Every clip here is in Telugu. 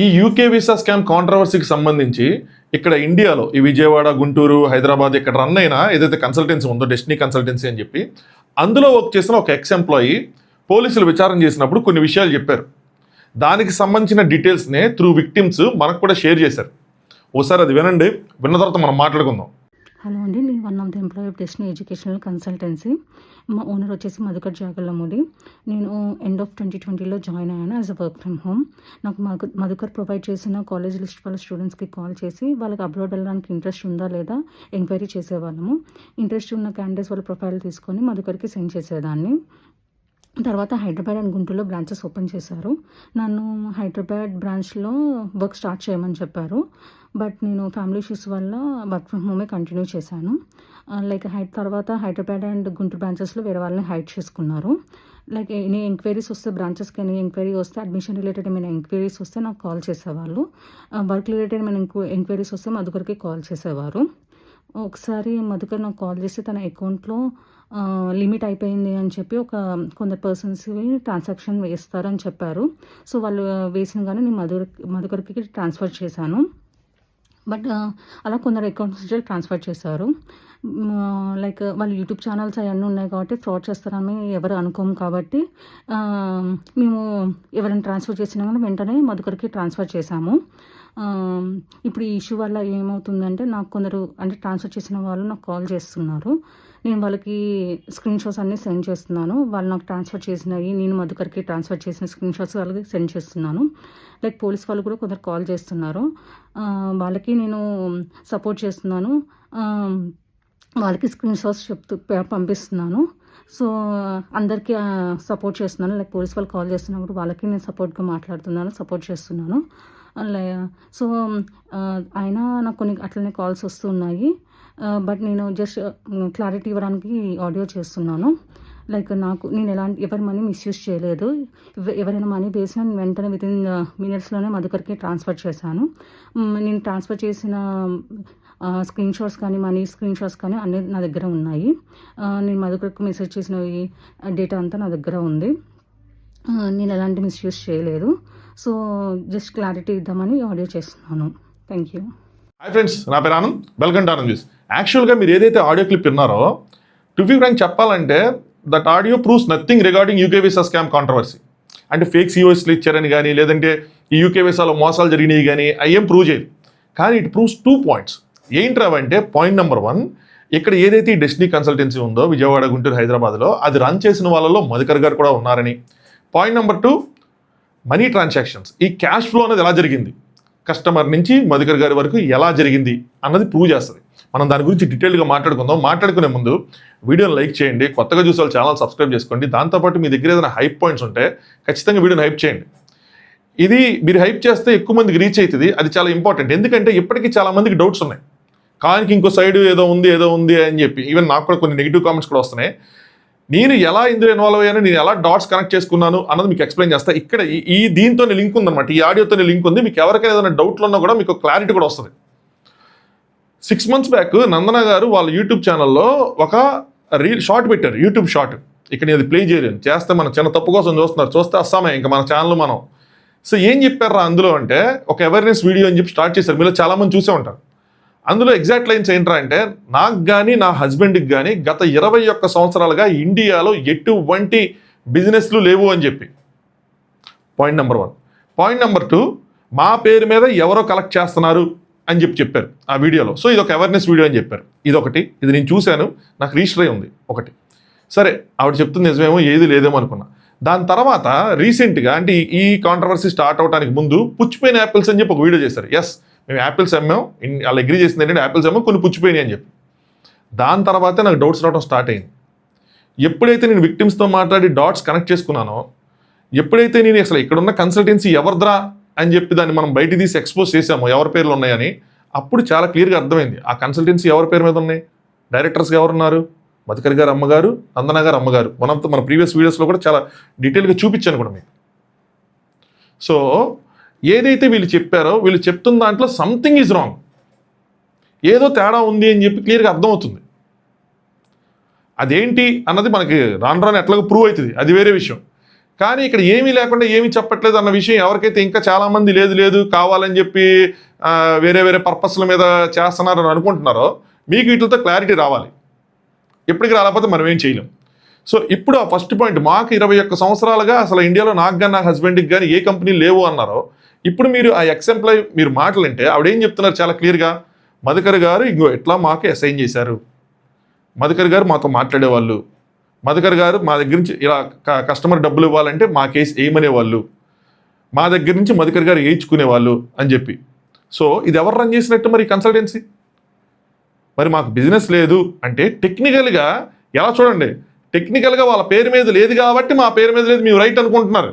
ఈ యూకే వీసా స్కామ్ కాంట్రవర్సీకి సంబంధించి ఇక్కడ ఇండియాలో ఈ విజయవాడ, గుంటూరు, హైదరాబాద్ ఇక్కడ రన్ అయిన ఏదైతే కన్సల్టెన్సీ ఉందో డెస్టినీ కన్సల్టెన్సీ అని చెప్పి అందులో వర్క్ చేసిన ఒక ఎక్స్ ఎంప్లాయీ పోలీసులు విచారణ చేసినప్పుడు కొన్ని విషయాలు చెప్పారు. దానికి సంబంధించిన డీటెయిల్స్నే త్రూ విక్టిమ్స్ మనకు కూడా షేర్ చేశారు. ఓసారి అది వినండి, విన్న తర్వాత మనం మాట్లాడుకుందాం. హలో అండి, నేను one of the employee of destiny educational consultancy. మా ఓనర్ వచ్చేసి మధుకర్ జాగల్లమూడి. నేను ఎండ్ ఆఫ్ 2020లో జాయిన్ అయ్యాను as a work from home. నాకు మధుకర్ ప్రొవైడ్ చేసిన కాలేజ్ లిస్ట్ వాళ్ళ స్టూడెంట్స్కి కాల్ చేసి వాళ్ళకి అబ్రాడ్ వెళ్ళడానికి ఇంట్రెస్ట్ ఉందా లేదా ఎంక్వైరీ చేసేవాళ్ళము. ఇంట్రెస్ట్ ఉన్న క్యాండిడేట్స్ వాళ్ళ ప్రొఫైల్ తీసుకొని మధుకర్కి సెండ్ చేసేదాన్ని. తర్వాత హైదరాబాద్ అండ్ గుంటూరులో బ్రాంచెస్ ఓపెన్ చేశారు. నన్ను హైదరాబాద్ బ్రాంచ్లో వర్క్ స్టార్ట్ చేయమని చెప్పారు. బట్ నేను ఫ్యామిలీ ఇష్యూస్ వల్ల వర్క్ ఫ్రమ్ హోమే కంటిన్యూ చేశాను. తర్వాత హైదరాబాద్ అండ్ గుంటూరు బ్రాంచెస్లో వేరే వాళ్ళని హైడ్ చేసుకున్నారు. ఎనీ ఎంక్వైరీస్ వస్తే బ్రాంచెస్కి ఎనీ ఎంక్వైరీ వస్తే, అడ్మిషన్ రిలేటెడ్ ఏమైనా ఎంక్వైరీస్ వస్తే నాకు కాల్ చేసేవాళ్ళు. వర్క్ రిలేటెడ్ ఏమైనా ఎంక్వైరీస్ వస్తే మధుకర్కి కాల్ చేసేవారు. ఒకసారి మధుకర్ నాకు కాల్ చేసి తన అకౌంట్లో లిమిట్ అయిపోయింది అని చెప్పి కొందరు పర్సన్స్ ట్రాన్సాక్షన్ వేస్తారని చెప్పారు. సో వాళ్ళు వేసిన కానీ నేను మధుకర్కి ట్రాన్స్ఫర్ చేశాను. బట్ అలా కొందరు అకౌంట్స్ నుంచి ట్రాన్స్ఫర్ చేశారు. వాళ్ళ యూట్యూబ్ ఛానల్స్ అవన్నీ ఉన్నాయి కాబట్టి ఫ్రాడ్ చేస్తారని ఎవరు అనుకోము కాబట్టి మేము ఎవరైనా ట్రాన్స్ఫర్ చేసినా కానీ వెంటనే మధుకర్కి ట్రాన్స్ఫర్ చేశాము. ఇప్పుడు ఈ ఇష్యూ వల్ల ఏమవుతుందంటే నాకు కొందరు ట్రాన్స్ఫర్ చేసిన వాళ్ళు నాకు కాల్ చేస్తున్నారు. నేను వాళ్ళకి స్క్రీన్ షాట్స్ అన్నీ సెండ్ చేస్తున్నాను. వాళ్ళు నాకు ట్రాన్స్ఫర్ చేసినవి, నేను మధుకర్కి ట్రాన్స్ఫర్ చేసిన స్క్రీన్ షాట్స్ వాళ్ళకి సెండ్ చేస్తున్నాను. పోలీస్ వాళ్ళు కూడా కొందరు కాల్ చేస్తున్నారు. వాళ్ళకి నేను సపోర్ట్ చేస్తున్నాను. వాళ్ళకి స్క్రీన్ షాట్స్ పంపిస్తున్నాను. సో అందరికీ సపోర్ట్ చేస్తున్నాను. పోలీస్ వాళ్ళు కాల్ చేస్తున్నప్పుడు వాళ్ళకి నేను సపోర్ట్గా మాట్లాడుతున్నాను, సపోర్ట్ చేస్తున్నాను. సో అయినా నాకు కొన్ని అట్లనే కాల్స్ వస్తున్నాయి. బట్ నేను జస్ట్ క్లారిటీ ఇవ్వడానికి ఆడియో చేస్తున్నాను. నేను ఎవరి మనీ మిస్యూజ్ చేయలేదు. ఎవరైనా మనీ వేసినా నేను వెంటనే వితిన్ మినిట్స్లోనే మధుకర్కి ట్రాన్స్ఫర్ చేశాను. నేను ట్రాన్స్ఫర్ చేసిన స్క్రీన్ షాట్స్ కానీ మనీ స్క్రీన్ షాట్స్ కానీ అన్నీ నా దగ్గర ఉన్నాయి. నేను మధుకర్కి మెసేజ్ చేసిన డేటా అంతా నా దగ్గర ఉంది. నేను ఎలాంటి మిస్యూజ్ చేయలేదు. సో జస్ట్ క్లారిటీ ఇద్దామని ఆడియో చేస్తున్నాను. Thank you. హాయ్ ఫ్రెండ్స్, నా పేరు Anand. Welcome to Anand news. యాక్చువల్గా మీరు ఏదైతే ఆడియో క్లిప్ విన్నారో, టు బి ఫ్రాంక్ చెప్పాలంటే that audio proves nothing regarding UK visa scam controversy. అంటే ఫేక్ సిఓఎస్లు ఇచ్చారని కానీ, లేదంటే ఈ యూకే వీసాలో మోసాలు జరిగినాయి కానీ అయ్యేం ప్రూవ్ చేయదు. కానీ ఇట్ ప్రూవ్స్ 2 పాయింట్స్. ఏంట్రావంటే పాయింట్ నెంబర్ 1, ఇక్కడ ఏదైతే ఈ డెస్టినీ కన్సల్టెన్సీ ఉందో విజయవాడ, గుంటూరు, హైదరాబాద్లో అది రన్ చేసిన వాళ్ళలో మధుకర్ గారు కూడా ఉన్నారని. పాయింట్ నెంబర్ 2, మనీ ట్రాన్సాక్షన్స్, ఈ క్యాష్ ఫ్లో అనేది ఎలా జరిగింది, కస్టమర్ నుంచి మధుకర్ గారి వరకు ఎలా జరిగింది అన్నది ప్రూవ్ చేస్తుంది. మనం దాని గురించి డీటెయిల్గా మాట్లాడుకుందాం. మాట్లాడుకునే ముందు వీడియోని లైక్ చేయండి, కొత్తగా చూసే వాళ్ళు ఛానల్ సబ్స్క్రైబ్ చేసుకోండి. దాంతోపాటు మీ దగ్గర ఏదైనా హైప్ పాయింట్స్ ఉంటే ఖచ్చితంగా వీడియోని హైప్ చేయండి. ఇది మీరు హైప్ చేస్తే ఎక్కువ మందికి రీచ్ అవుతుంది. అది చాలా ఇంపార్టెంట్. ఎందుకంటే ఇప్పటికీ చాలా మందికి డౌట్స్ ఉన్నాయి. కానీ ఇంకో సైడ్ ఏదో ఉంది అని చెప్పి ఈవెన్ నాకు కూడా కొన్ని నెగిటివ్ కామెంట్స్ కూడా వస్తున్నాయి. నేను ఎలా ఇందులో ఇన్వాల్వ్ అయ్యాను, నేను ఎలా డాట్స్ కనెక్ట్ చేసుకున్నాను అన్నది మీకు ఎక్స్ప్లెయిన్ చేస్తా. ఇక్కడ ఈ దీంతో లింక్ ఉందన్నమాట, ఈ ఆడియోతో లింక్ ఉంది. మీకు ఎవరికైనా ఏదైనా డౌట్లు ఉన్నా కూడా మీకు క్లారిటీ కూడా వస్తుంది. 6 months బ్యాక్ నందన గారు వాళ్ళ యూట్యూబ్ ఛానల్లో ఒక షార్ట్ పెట్టారు, యూట్యూబ్ షార్ట్. ఇక్కడ నేను అది ప్లే చేయలేను, చేస్తే మన చిన్న తప్పు కోసం చూస్తే అస్సామే ఇంకా మన ఛానల్ మనం. సో ఏం చెప్పారా అందులో అంటే, ఒక అవేర్నెస్ వీడియో అని చెప్పి స్టార్ట్ చేశారు. మీలో చాలామంది చూసే ఉంటారు. అందులో ఎగ్జాక్ట్ లైన్స్ ఏంట్రా అంటే, నాకు కానీ నా హస్బెండ్కి కానీ గత 21 సంవత్సరాలుగా ఇండియాలో ఎటువంటి బిజినెస్లు లేవు అని చెప్పి పాయింట్ నెంబర్ 1. పాయింట్ నెంబర్ 2, మా పేరు మీద ఎవరో కలెక్ట్ చేస్తున్నారు అని చెప్పారు ఆ వీడియోలో. సో ఇది ఒక అవేర్నెస్ వీడియో అని చెప్పారు. ఇదొకటి, ఇది నేను చూశాను, నాకు రిజిస్టర్ అయి ఉంది ఒకటి. సరే, ఆవిడ చెప్తుంది నిజమేమో, ఏది లేదేమో అనుకున్నా. దాని తర్వాత రీసెంట్గా అంటే ఈ కాంట్రవర్సీ స్టార్ట్ అవడానికి ముందు పుచ్చిపోయిన యాపిల్స్ అని చెప్పి ఒక వీడియో చేశారు. ఎస్, మేము యాపిల్స్ అమ్మాం, వాళ్ళు అగ్రీ చేసింది ఏంటంటే యాపిల్స్ అమ్మాం, కొన్ని పుచ్చిపోయినాయి అని చెప్పి. దాని తర్వాతే నాకు డౌట్స్ రావడం స్టార్ట్ అయింది. ఎప్పుడైతే నేను విక్టిమ్స్తో మాట్లాడి డాట్స్ కనెక్ట్ చేసుకున్నానో, ఎప్పుడైతే నేను అసలు ఇక్కడున్న కన్సల్టెన్సీ ఎవరిద్రా అని చెప్పి దాన్ని మనం బయట తీసి ఎక్స్పోజ్ చేసామో ఎవరి పేర్లు ఉన్నాయని, అప్పుడు చాలా క్లియర్గా అర్థమైంది ఆ కన్సల్టెన్సీ ఎవరి పేరు మీద ఉన్నాయి. డైరెక్టర్స్గా ఎవరున్నారు, మధుకర్ గారు అమ్మగారు, నందన గారు అమ్మగారు. మన ప్రీవియస్ వీడియోస్లో కూడా చాలా డీటెయిల్గా చూపించాను కూడా మీకు. సో ఏదైతే వీళ్ళు చెప్పారో, వీళ్ళు చెప్తున్న దాంట్లో సంథింగ్ ఈజ్ రాంగ్, ఏదో తేడా ఉంది అని చెప్పి క్లియర్గా అర్థమవుతుంది. అదేంటి అన్నది మనకి రాను ఎట్లాగో ప్రూవ్ అవుతుంది, అది వేరే విషయం. కానీ ఇక్కడ ఏమీ లేకుండా ఏమీ చెప్పట్లేదు అన్న విషయం ఎవరికైతే ఇంకా చాలామంది లేదు కావాలని చెప్పి వేరే వేరే పర్పస్ల మీద చేస్తున్నారని అనుకుంటున్నారో మీకు వీటితో క్లారిటీ రావాలి. ఎప్పటికి రాకపోతే మనం ఏం చేయలేం. సో ఇప్పుడు ఆ ఫస్ట్ పాయింట్, మాకు 21 సంవత్సరాలుగా అసలు ఇండియాలో నాకు కానీ నా హస్బెండ్కి కానీ ఏ కంపెనీ లేవు అన్నారో, ఇప్పుడు మీరు ఆ ఎక్స్-ఎంప్లాయ్ మీరు మాటలంటే ఆవిడేం చెప్తున్నారు చాలా క్లియర్గా, మధుకర్ గారు ఇంకో ఎట్లా మాకు అసైన్ చేశారు, మధుకర్ గారు మాతో మాట్లాడేవాళ్ళు, మధుకర్ గారు మా దగ్గర నుంచి ఇలా కస్టమర్ డబ్బులు ఇవ్వాలంటే మా కేసు వేయమనేవాళ్ళు, మా దగ్గర నుంచి మధుకర్ గారు వేయించుకునేవాళ్ళు అని చెప్పి. సో ఇది ఎవరు రన్ చేసినట్టు మరి కన్సల్టెన్సీ? మరి మాకు బిజినెస్ లేదు అంటే టెక్నికల్గా ఎలా చూడండి, టెక్నికల్గా వాళ్ళ పేరు మీద లేదు కాబట్టి మా పేరు మీద లేదు మేము రైట్ అనుకుంటున్నారు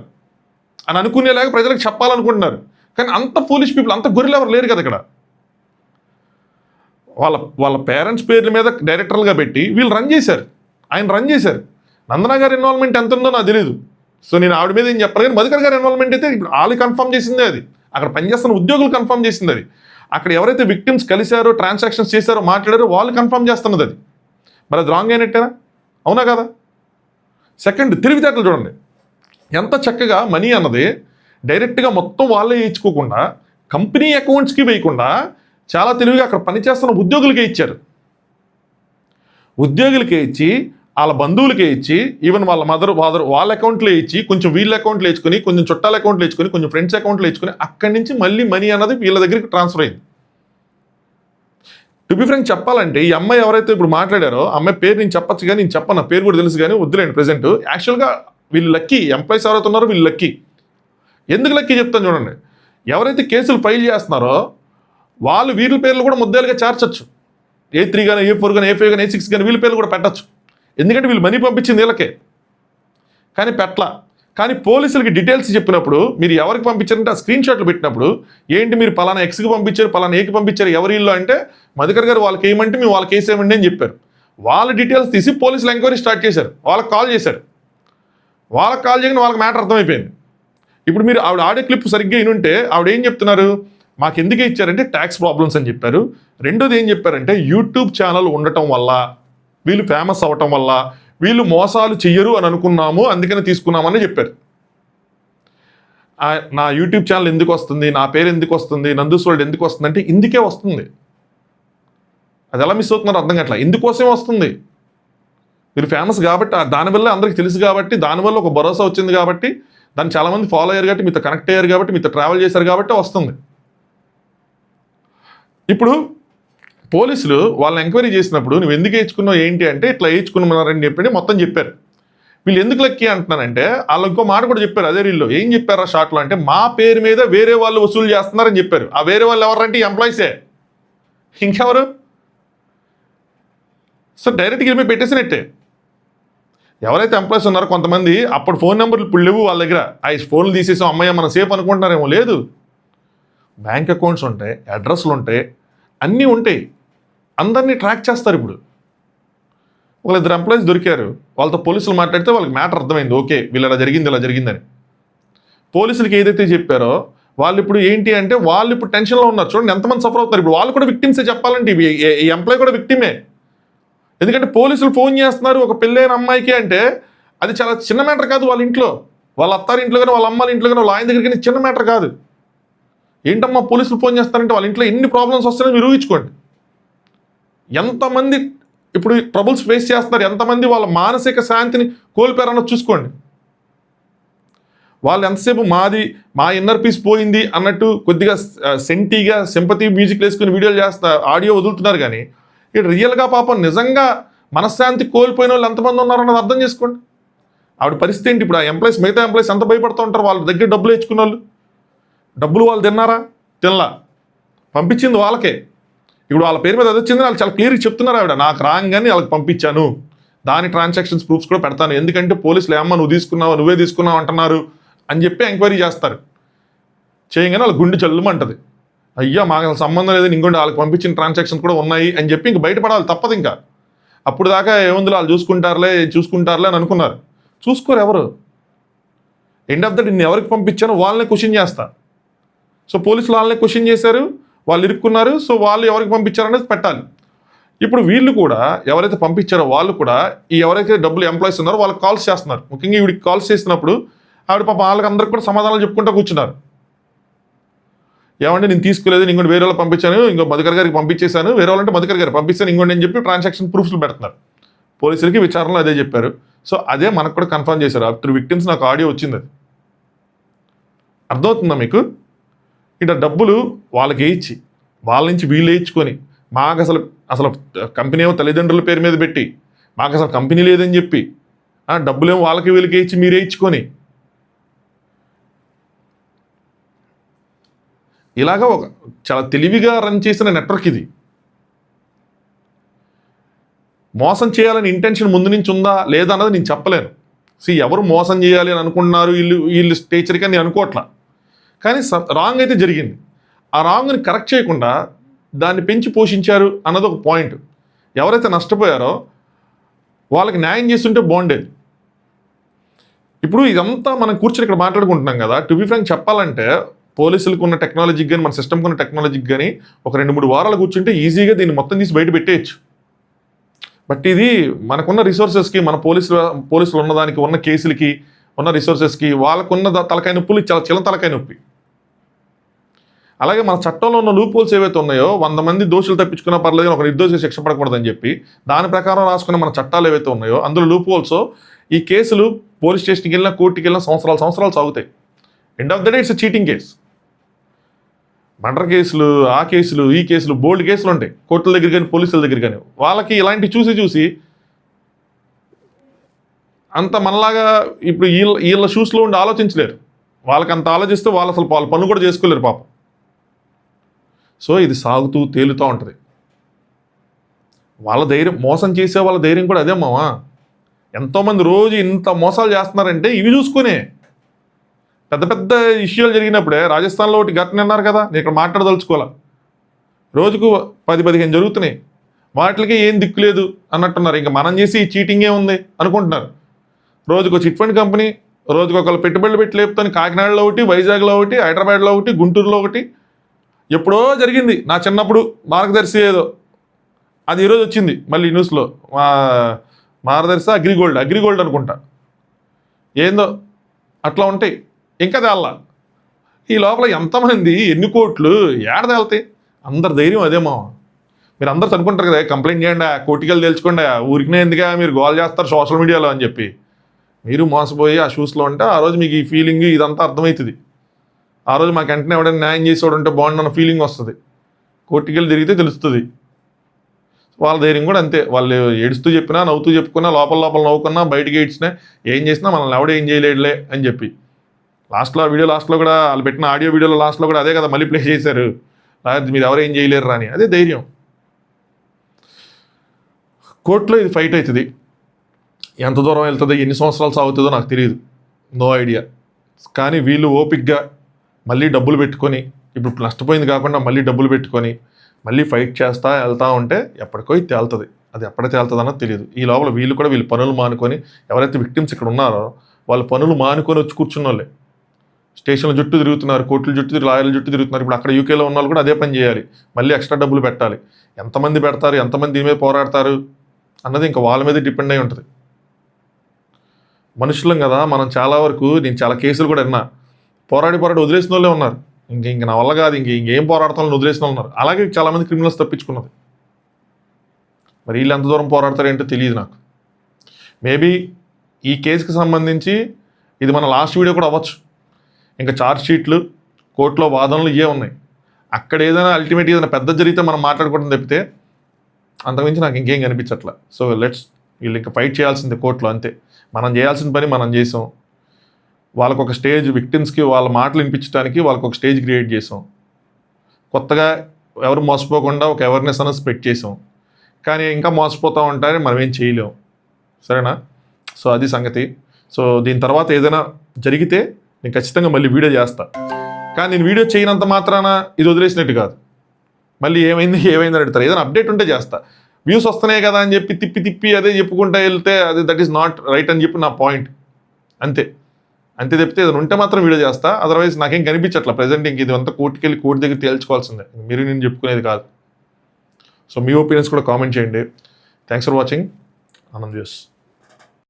అని అనుకునేలాగా ప్రజలకు చెప్పాలనుకుంటున్నారు. కానీ అంత ఫూలిష్ పీపుల్, అంత గొర్రెలు ఎవరు లేరు కదా ఇక్కడ. వాళ్ళ పేరెంట్స్ పేర్ల మీద డైరెక్టర్లుగా పెట్టి వీళ్ళు రన్ చేశారు, ఆయన రన్ చేశారు. నందన గారి ఇన్వాల్వ్మెంట్ ఎంత ఉందో నాకు తెలియదు. సో నేను ఆవిడ మీద ఏం చెప్పను, కానీ మధుకర్ గారి ఇన్వాల్వ్మెంట్ అయితే ఇప్పుడు వాళ్ళు కన్ఫర్మ్ చేసిందే, అది అక్కడ పనిచేస్తున్న ఉద్యోగులు కన్ఫర్మ్ చేసింది. అది అక్కడ ఎవరైతే విక్టిమ్స్ కలిశారో, ట్రాన్సాక్షన్స్ చేశారో, మాట్లాడారో వాళ్ళు కన్ఫర్మ్ చేస్తున్నది. అది మరి అది రాంగ్ అయినట్టేనా? అవునా కదా? సెకండ్, తెలివితేటలు చూడండి ఎంత చక్కగా మనీ అన్నది డైరెక్ట్గా మొత్తం వాళ్ళే ఇచ్చుకోకుండా కంపెనీ అకౌంట్స్కి వేయకుండా చాలా తెలివిగా అక్కడ పనిచేస్తున్న ఉద్యోగులకే ఇచ్చారు. ఉద్యోగులకే ఇచ్చి, వాళ్ళ బంధువులకే ఇచ్చి, ఈవెన్ వాళ్ళ ఫాదర్ వాళ్ళ అకౌంట్లో ఇచ్చి, కొంచెం వీళ్ళ అకౌంట్లో ఇచ్చుకొని, కొంచెం చుట్టాల అకౌంట్లో ఇచ్చుకొని, కొంచెం ఫ్రెండ్స్ అకౌంట్లో ఇచ్చుకొని, అక్కడి నుంచి మళ్ళీ మనీ అన్నది వీళ్ళ దగ్గరికి ట్రాన్స్ఫర్ అయింది. టు బి ఫ్రాంక్ చెప్పాలంటే ఈ అమ్మాయి ఎవరైతే ఇప్పుడు మాట్లాడారో అమ్మాయి పేరు నేను చెప్పచ్చు, కానీ నేను చెప్పను, నా పేరు కూడా తెలుసు కానీ వద్దులేండి ప్రెజెంట్. యాక్చువల్గా వీళ్ళు లక్కీ, ఎంప్లాయీస్ ఎవరైతే ఉన్నారో వీళ్ళు లక్కీ. ఎందుకు లక్కీ చెప్తాను చూడండి. ఎవరైతే కేసులు ఫైల్ చేస్తున్నారో వాళ్ళు వీళ్ళ పేర్లు కూడా ముద్దాలుగా చేర్చచ్చు. A3 కానీ, A4 కానీ, A5 కానీ, A6 కానీ వీళ్ళ పేర్లు కూడా పెట్టచ్చు. ఎందుకంటే వీళ్ళు మనీ పంపించింది వీళ్ళకే, కానీ పెట్టలా. కానీ పోలీసులకి డీటెయిల్స్ చెప్పినప్పుడు మీరు ఎవరికి పంపించారంటే ఆ స్క్రీన్ షాట్లు పెట్టినప్పుడు ఏంటి మీరు పలానా ఎక్స్కి పంపించారు, పలానా ఏకి పంపించారు, ఎవరి ఇల్లు అంటే మధుకర్ గారు వాళ్ళకి ఏమంటే మేము వాళ్ళకి వేసేయమండి అని చెప్పారు. వాళ్ళ డీటెయిల్స్ తీసి పోలీసులు ఎంక్వైరీ స్టార్ట్ చేశారు, వాళ్ళకి కాల్ చేశారు. వాళ్ళకి కాల్ చేయగానే వాళ్ళకి మ్యాటర్ అర్థమైపోయింది. ఇప్పుడు మీరు ఆవిడ ఆడియో క్లిప్ సరిగ్గా వినుంటే ఆవిడ ఏం చెప్తున్నారు, మాకు ఎందుకే ఇచ్చారంటే ట్యాక్స్ ప్రాబ్లమ్స్ అని చెప్పారు. రెండోది ఏం చెప్పారంటే యూట్యూబ్ ఛానల్ ఉండటం వల్ల, వీళ్ళు ఫేమస్ అవ్వటం వల్ల వీళ్ళు మోసాలు చెయ్యరు అని అనుకున్నాము, అందుకని తీసుకున్నామని చెప్పారు. నా యూట్యూబ్ ఛానల్ ఎందుకు వస్తుంది, నా పేరు ఎందుకు వస్తుంది, నందూస్ వరల్డ్ ఎందుకు వస్తుంది అంటే ఇందుకే వస్తుంది. అది ఎలా మిస్ అవుతున్నారు అర్థం కావట్లా. ఇందుకోసమే వస్తుంది. మీరు ఫేమస్ కాబట్టి, దానివల్ల అందరికి తెలుసు కాబట్టి, దానివల్ల ఒక భరోసా వచ్చింది కాబట్టి, దాన్ని చాలామంది ఫాలో అయ్యారు కాబట్టి, మీతో కనెక్ట్ అయ్యారు కాబట్టి, మీతో ట్రావెల్ చేశారు కాబట్టి వస్తుంది. ఇప్పుడు పోలీసులు వాళ్ళని ఎంక్వైరీ చేసినప్పుడు నువ్వు ఎందుకు వేయించుకున్నావు ఏంటి అంటే ఇట్లా వేయించుకున్నారని చెప్పి మొత్తం చెప్పారు. వీళ్ళు ఎందుకు లక్కీ అంటున్నానంటే వాళ్ళు ఇంకో మాట కూడా చెప్పారు అదే రీల్లో. ఏం చెప్పారా షార్ట్లో అంటే మా పేరు మీద వేరే వాళ్ళు వసూలు చేస్తున్నారని చెప్పారు. ఆ వేరే వాళ్ళు ఎవరంటే ఎంప్లాయీసే, ఇంకెవరు? సో డైరెక్ట్గా వెళ్ళి పెట్టేసినట్టే. ఎవరైతే ఎంప్లాయీస్ ఉన్నారో కొంతమంది అప్పుడు ఫోన్ నెంబర్లు ఇప్పుడు లేవు వాళ్ళ దగ్గర, ఆ ఫోన్లు తీసేసాం అమ్మయ్య మనం సేఫ్ అనుకుంటున్నారేమో. లేదు, బ్యాంక్ అకౌంట్స్ ఉంటాయి, అడ్రస్లు ఉంటాయి, అన్నీ ఉంటాయి. అందరినీ ట్రాక్ చేస్తారు. ఇప్పుడు ఒక 2 ఎంప్లాయీస్ దొరికారు, వాళ్ళతో పోలీసులు మాట్లాడితే వాళ్ళకి మ్యాటర్ అర్థమైంది, ఓకే వీళ్ళు ఇలా జరిగిందని. పోలీసులకి ఏదైతే చెప్పారో వాళ్ళు ఇప్పుడు ఏంటి అంటే వాళ్ళు ఇప్పుడు టెన్షన్లో ఉన్నారు. చూడండి ఎంతమంది సఫర్ అవుతున్నారు. ఇప్పుడు వాళ్ళు కూడా విక్టిమ్సే చెప్పాలంటే, ఈ ఎంప్లాయీ కూడా విక్టిమే. ఎందుకంటే పోలీసులు ఫోన్ చేస్తున్నారు ఒక పెళ్ళైన అమ్మాయికి అంటే అది చాలా చిన్న మ్యాటర్ కాదు. వాళ్ళ ఇంట్లో, వాళ్ళ అత్తారి ఇంట్లో కానీ, వాళ్ళ అమ్మాయి ఇంట్లో కానీ, వాళ్ళ ఆయన దగ్గర కానీ చిన్న మ్యాటర్ కాదు. ఏంటమ్మా పోలీసులు ఫోన్ చేస్తారంటే వాళ్ళ ఇంట్లో ఎన్ని ప్రాబ్లమ్స్ వస్తాయని మీరు ఊహించుకోండి. ఎంతమంది ఇప్పుడు ట్రబుల్స్ ఫేస్ చేస్తున్నారు, ఎంతమంది వాళ్ళ మానసిక శాంతిని కోల్పోయారన్నది చూసుకోండి. వాళ్ళు ఎంతసేపు మా ఇన్నర్ పీస్ పోయింది అన్నట్టు కొద్దిగా సెంటీగా సింపతి మ్యూజిక్ వేసుకుని వీడియోలు ఆడియో వదులుతున్నారు. కానీ ఇక్కడ రియల్గా పాపం నిజంగా మనశ్శాంతి కోల్పోయిన వాళ్ళు ఎంతమంది ఉన్నారన్నది అర్థం చేసుకోండి. ఆవిడ పరిస్థితి ఏంటి? ఇప్పుడు ఆ ఎంప్లాయీస్, మిగతా ఎంప్లాయీస్ ఎంత భయపడుతూ ఉంటారు. వాళ్ళ దగ్గర డబ్బులు ఇచ్చుకున్న వాళ్ళు, డబ్బులు వాళ్ళు తిన్నారా? తినలా, పంపించింది వాళ్ళకే. ఇప్పుడు వాళ్ళ పేరు మీద అది వచ్చింది, వాళ్ళు చాలా క్లియర్గా చెప్తున్నారు. ఆవిడ నాకు రాగానే వాళ్ళకి పంపించాను, దాని ట్రాన్సాక్షన్స్ ప్రూఫ్స్ కూడా పెడతాను, ఎందుకంటే పోలీసులు ఏమన్నా నువ్వు తీసుకున్నావు, నువ్వే తీసుకున్నావు అంటున్నారు అని చెప్పి ఎంక్వైరీ చేస్తారు. చేయగానే వాళ్ళ గుండె చల్లుమంటది, అయ్యా మాకు అసలు సంబంధం లేదు, ఇంకోటి వాళ్ళకి పంపించిన ట్రాన్సాక్షన్స్ కూడా ఉన్నాయి అని చెప్పి ఇంక బయటపడాలి, తప్పదు. ఇంకా అప్పుడు దాకా ఏముంది వాళ్ళు చూసుకుంటారులే అని అనుకున్నారు. చూసుకోరు ఎవరు. ఎండ్ ఆఫ్ ద డే నేను ఎవరికి పంపించానో వాళ్ళనే క్వశ్చన్ చేస్తా. సో పోలీసులు వాళ్ళనే క్వశ్చన్ చేశారు, వాళ్ళు ఇరుక్కున్నారు. సో వాళ్ళు ఎవరికి పంపించారనేది పెట్టాలి. ఇప్పుడు వీళ్ళు కూడా ఎవరైతే పంపించారో వాళ్ళు కూడా ఈ ఎవరైతే డబ్బులు ఎంప్లాయీస్ ఉన్నారో వాళ్ళకి కాల్స్ చేస్తున్నారు. ముఖ్యంగా వీడికి కాల్స్ చేసినప్పుడు ఆవిడ పాప వాళ్ళకందరికి కూడా సమాధానాలు చెప్పుకుంటూ కూర్చున్నారు. ఏమంటే నేను తీసుకోలేదు, ఇంకోటి వేరే వాళ్ళు పంపించాను, ఇంకో మధుకర్ గారికి పంపించేశాను, వేరే వాళ్ళంటే మధుకర్ గారు పంపిస్తాను ఇంకోటి అని చెప్పి ట్రాన్సాక్షన్ ప్రూఫ్లు పెడుతున్నారు. పోలీసులకి విచారణలో అదే చెప్పారు. సో అదే మనకు కూడా కన్ఫర్మ్ చేశారు. ఆఫ్టర్ విక్టిమ్స్ నాకు ఆడియో వచ్చింది. అది అర్థమవుతుందా మీకు? ఇట్లా డబ్బులు వాళ్ళకి ఇచ్చి వాళ్ళ నుంచి వీళ్ళు వేయించుకొని మాకు అసలు కంపెనీ ఏమో తల్లిదండ్రుల పేరు మీద పెట్టి మాకు అసలు కంపెనీ లేదని చెప్పి డబ్బులేమో వాళ్ళకి వీళ్ళకి ఇచ్చి మీరే ఇచ్చుకొని ఇలాగా ఒక చాలా తెలివిగా రన్ చేసిన నెట్వర్క్ ఇది. మోసం చేయాలని ఇంటెన్షన్ ముందు నుంచి ఉందా లేదా అన్నది నేను చెప్పలేను. ఎవరు మోసం చేయాలి అని అనుకుంటున్నారు వీళ్ళు స్టేచర్కి అని నేను అనుకోవట్లా. కానీ రాంగ్ అయితే జరిగింది. ఆ రాంగ్ని కరెక్ట్ చేయకుండా దాన్ని పెంచి పోషించారు అన్నది ఒక పాయింట్. ఎవరైతే నష్టపోయారో వాళ్ళకి న్యాయం చేస్తుంటే బాగుండేది. ఇప్పుడు ఇదంతా మనం కూర్చొని ఇక్కడ మాట్లాడుకుంటున్నాం కదా. టు బి ఫ్రాంక్ చెప్పాలంటే పోలీసులకు ఉన్న టెక్నాలజీకి కానీ మన సిస్టమ్కి ఉన్న టెక్నాలజీకి కానీ ఒక 2-3 వారాలు కూర్చుంటే ఈజీగా దీన్ని మొత్తం తీసి బయట పెట్టేయచ్చు. బట్ ఇది మనకున్న రిసోర్సెస్కి, మన పోలీసులు ఉన్నదానికి, ఉన్న కేసులకి, ఉన్న రిసోర్సెస్కి వాళ్ళకున్న తలకాయ నొప్పులు చాలా చిన్న తలకాయ నొప్పి. అలాగే మన చట్టంలో ఉన్న లూప్ హోల్స్ ఏవైతే ఉన్నాయో 100 మంది దోషులు తప్పించుకున్నా పర్లేదు, ఒక నిర్దోషి శిక్ష పడకూడదని చెప్పి దాని ప్రకారం రాసుకున్న మన చట్టాలు ఏవైతే ఉన్నాయో అందులో లూప్ హోల్స్ ఈ కేసులు పోలీస్ స్టేషన్కి వెళ్ళినా కోర్టుకి వెళ్ళినా సంవత్సరాలు సాగుతాయి. End of the day it's cheating case. Murder కేసులు, ఆ కేసులు, ఈ కేసులు, బోల్డ్ కేసులు ఉంటాయి కోర్టుల దగ్గర కానీ పోలీసుల దగ్గర కానీ. వాళ్ళకి ఇలాంటి చూసి అంత మనలాగా ఇప్పుడు వీళ్ళ షూస్లో ఉండి ఆలోచించలేరు. వాళ్ళకి అంత ఆలోచిస్తే వాళ్ళు అసలు వాళ్ళ పన్ను కూడా చేసుకోలేరు పాపం. సో ఇది సాగుతూ తేలుతూ ఉంటుంది. వాళ్ళ ధైర్యం, మోసం చేసే వాళ్ళ ధైర్యం కూడా అదే మావా. ఎంతోమంది రోజు ఇంత మోసాలు చేస్తున్నారంటే ఇవి చూసుకునే. పెద్ద పెద్ద ఇష్యూలు జరిగినప్పుడే రాజస్థాన్లో ఒకటి ఘటన అన్నారు కదా, నేను ఇక్కడ మాట్లాడదలుచుకోవాలా. రోజుకు 10-15 జరుగుతున్నాయి. వాటికి ఏం దిక్కు లేదు అన్నట్టున్నారు. ఇంకా మనం చేసి ఈ చీటింగే ఉంది అనుకుంటున్నారు. రోజుకు చిట్ ఫండ్ కంపెనీ, రోజుకు ఒకళ్ళు పెట్టుబడులు పెట్టి లేపుతాను. కాకినాడలో ఒకటి, వైజాగ్లో ఒకటి, హైదరాబాద్లో ఒకటి, గుంటూరులో ఒకటి. ఎప్పుడో జరిగింది నా చిన్నప్పుడు మార్గదర్శి ఏదో, అది ఈరోజు వచ్చింది మళ్ళీ న్యూస్లో. మార్గదర్శి అగ్రిగోల్డ్ అనుకుంటా, ఏందో అట్లా ఉంటాయి. ఇంకా తేల్లా. ఈ లోపల ఎంతమంది ఎన్ని కోట్లు ఏడ తేలుతాయి? అందరి ధైర్యం అదే మావ. మీరు అందరు అనుకుంటారు కదా కంప్లైంట్ చేయండి, కోర్టుకెళ్ళి తెలుసుకోండి, ఊరికినే ఎందుగా మీరు గోల్ చేస్తారు సోషల్ మీడియాలో అని చెప్పి. మీరు మోసపోయి ఆ షూస్లో ఉంటే ఆ రోజు మీకు ఈ ఫీలింగ్ ఇదంతా అర్థమవుతుంది. ఆ రోజు మాకు వెంటనే ఎవడైనా న్యాయం చేసేవాడు ఉంటే బాగుండన్న ఫీలింగ్ వస్తుంది. కోర్టుకెళ్ళి తిరిగితే తెలుస్తుంది. వాళ్ళ ధైర్యం కూడా అంతే. వాళ్ళు ఏడుస్తూ చెప్పినా, నవ్వుతూ చెప్పుకున్నా, లోపల నవ్వుకున్నా, బయటికి ఏడ్చినా, ఏం చేసినా మనల్ని ఎవడే ఏం చేయలేడులే అని చెప్పి. వీడియో లాస్ట్లో కూడా వాళ్ళు పెట్టిన ఆడియో వీడియోలో లాస్ట్లో కూడా అదే కదా మళ్ళీ ప్లే చేశారు, మీరు ఎవరు ఏం చేయలేరు అని. అదే ధైర్యం. కోర్టులో ఇది ఫైట్ అవుతుంది. ఎంత దూరం వెళ్తుందో, ఎన్ని సంవత్సరాలు సాగుతుందో నాకు తెలియదు, నో ఐడియా. కానీ వీళ్ళు ఓపిక్గా మళ్ళీ డబ్బులు పెట్టుకొని, ఇప్పుడు నష్టపోయింది కాకుండా మళ్ళీ డబ్బులు పెట్టుకొని మళ్ళీ ఫైట్ చేస్తూ వెళ్తూ ఉంటే ఎప్పటికో ఇది తేలుతుంది. అది ఎప్పటికి తేలుతుంది అన్నది తెలియదు. ఈ లోపల వీళ్ళు పనులు మానుకొని, ఎవరైతే విక్టిమ్స్ ఇక్కడ ఉన్నారో వాళ్ళు పనులు మానుకొని వచ్చి కూర్చున్న వాళ్ళే స్టేషన్ల చుట్టూ తిరుగుతున్నారు, కోర్టుల చుట్టూ, లాయర్ల చుట్టూ తిరుగుతున్నారు. ఇప్పుడు అక్కడ యూకేలో ఉన్న వాళ్ళు కూడా అదే పని చేయాలి, మళ్ళీ ఎక్స్ట్రా డబ్బులు పెట్టాలి. ఎంతమంది పెడతారు, ఎంతమంది దీని మీద పోరాడతారు అన్నది ఇంకా వాళ్ళ మీద డిపెండ్ అయి ఉంటుంది. మనుషులం కదా మనం. చాలా వరకు నేను చాలా కేసులు కూడా విన్నా, పోరాడి వదిలేసిన వాళ్ళే ఉన్నారు. ఇంక నా వల్ల కాదు, ఇంకేం పోరాడతాను వదిలేసిన వాళ్ళు ఉన్నారు. అలాగే చాలామంది క్రిమినల్స్ తప్పించుకున్నది. మరి వీళ్ళు ఎంత దూరం పోరాడతారేంటో తెలియదు నాకు. మేబీ ఈ కేసుకి సంబంధించి ఇది మన లాస్ట్ వీడియో కూడా అవ్వచ్చు. ఇంకా ఛార్జ్ షీట్లు, కోర్టులో వాదనలు ఇవే ఉన్నాయి. అక్కడ ఏదైనా అల్టిమేట్ ఏదైనా పెద్ద జరిగితే మనం మాట్లాడుకోవడం తప్పితే అంతకుమించి నాకు ఇంకేం కనిపించట్లా. సో వీళ్ళు ఇంకా ఫైట్ చేయాల్సిందే కోర్టులో, అంతే. మనం చేయాల్సిన పని మనం చేసాం. వాళ్ళకు ఒక స్టేజ్, విక్టిమ్స్కి వాళ్ళ మాటలు వినిపించడానికి వాళ్ళకు ఒక స్టేజ్ క్రియేట్ చేసాం. కొత్తగా ఎవరు మోసపోకుండా ఒక అవేర్నెస్ అనేది స్ప్రెడ్ చేసాం. కానీ ఇంకా మోసపోతూ ఉంటారని మనం ఏం చేయలేం. సరేనా? సో అది సంగతి. సో దీని తర్వాత ఏదైనా జరిగితే నేను ఖచ్చితంగా మళ్ళీ వీడియో చేస్తా. కానీ నేను వీడియో చేయనంత మాత్రాన ఇది వదిలేసినట్టు కాదు. మళ్ళీ ఏమైంది అడుగుతారు. ఏదైనా అప్డేట్ ఉంటే చేస్తా. వ్యూస్ వస్తున్నాయి కదా అని చెప్పి తిప్పి అదే చెప్పుకుంటూ వెళ్తే అది దట్ ఈస్ నాట్ రైట్ అని చెప్పి నా పాయింట్. అంతే తప్పితే ఏదైనా ఉంటే మాత్రం వీడియో చేస్తా. అదర్వైజ్ నాకేం కనిపించట్లా ప్రజెంట్. ఇంక ఇది అంతా కోర్టుకెళ్ళి కోర్టు దగ్గర తేల్చుకోవాల్సిందే, మీరు నేను చెప్పుకునేది కాదు. సో మీ ఒపీనియన్స్ కూడా కామెంట్ చేయండి. Thanks for watching. Anand views.